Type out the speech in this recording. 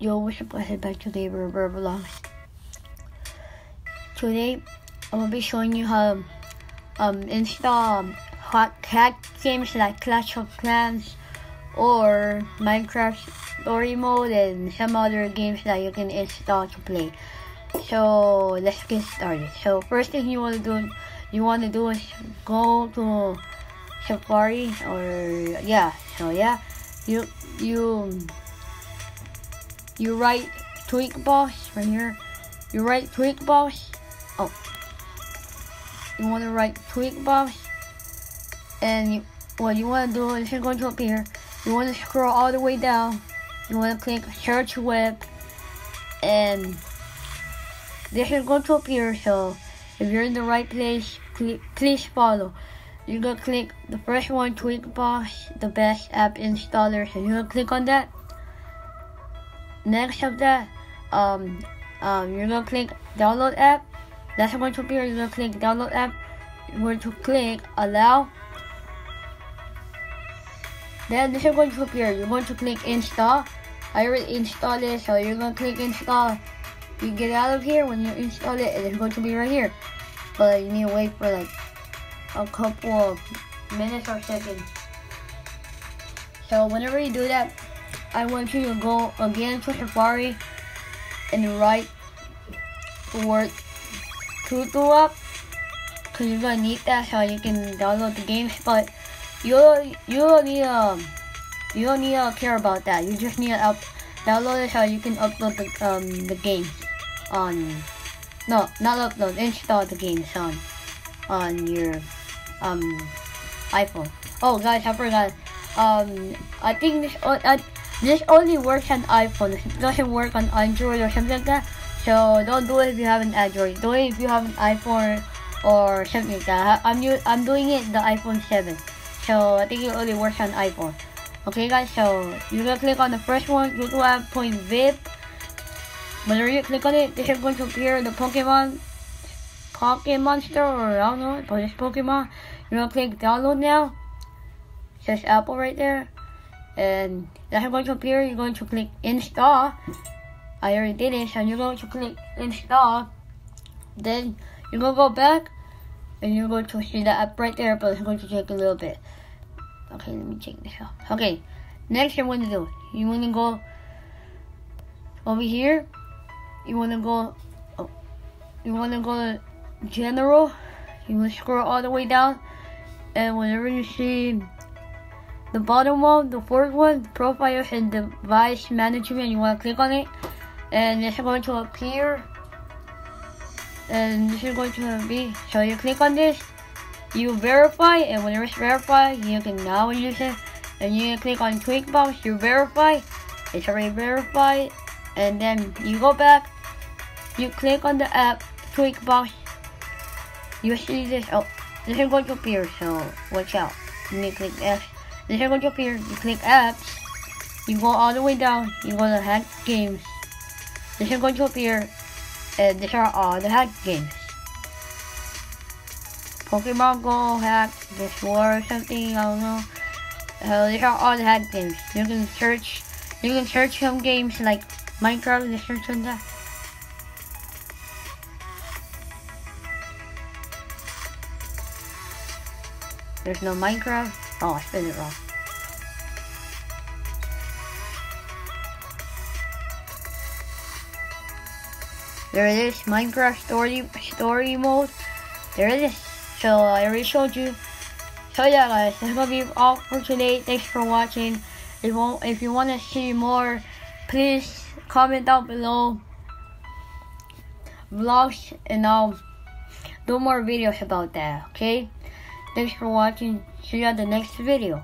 Yo, what's up guys, back to the River Vlogs. Today, I'm gonna be showing you how install hack games like Clash of Clans or Minecraft Story Mode and some other games that you can install to play. So let's get started. So first thing you want to do is go to Safari you write tweak box right here. You write tweak box. You want to write tweak box, and what you want to do is you're going to up here. You want to scroll all the way down. You want to click search web, and this is going to appear. So if you're in the right place, please follow. You're gonna click the first one, Tweakbox, the best app installer. So you're gonna click on that. Next of that, you're gonna click download app. That's going to appear. You're gonna click download app. You're going to click allow. Then this is going to appear. You're going to click install. I already installed it, so you're gonna click install. You get out of here when you install it, and it's going to be right here. But you need to wait for like a couple of minutes or seconds. So whenever you do that, I want you to go again to Safari and write the word tutu up, because you're gonna need that so you can download the games. But you don't need to care about that. You just need to download it so you can upload the games on. No, not upload. Install the games on your iPhone. Oh guys, I forgot. I think this only works on iPhone. It doesn't work on Android or something like that. So don't do it if you have an Android. Do it if you have an iPhone or something like that. I'm doing it the iPhone 7. So I think it only works on iPhone. Okay guys, so you're gonna click on the first one, go to app.vip. Whenever you click on it, this is going to appear the Pokemon Monster, or I don't know, but it's Pokemon. You're gonna click download now. It says Apple right there, and that's going to appear. You're going to click install. I already did it, so you're going to click install. Then you're gonna go back, and you're going to see the app right there, but it's going to take a little bit. Okay, let me check this out. Okay, next you want to do, you want to go over here. You want to go to general. You want to scroll all the way down, and whenever you see the bottom one, the fourth one, profile and device management, you want to click on it, and it's going to appear, and this is going to be, so you click on this, you verify, and whenever it's verified, you can now use it. And you click on Tweakbox, you verify, it's already verified, and then you go back, you click on the app Tweakbox, you see this. Oh, this is going to appear, so watch out. You click S. This is going to appear. You click apps, you go all the way down, you go to hack games. This is going to appear, and these are all the hack games. Pokemon Go hack, this war or something, I don't know. These are all the hack games. You can search some games like Minecraft, and search on that. There's no Minecraft. Oh, I spelled it wrong. There it is, Minecraft story mode. There it is. So I already showed you. So yeah guys, that's gonna be all for today. Thanks for watching. If you want to see more, please comment down below vlogs, and I'll do more videos about that. Okay, thanks for watching. See you at the next video.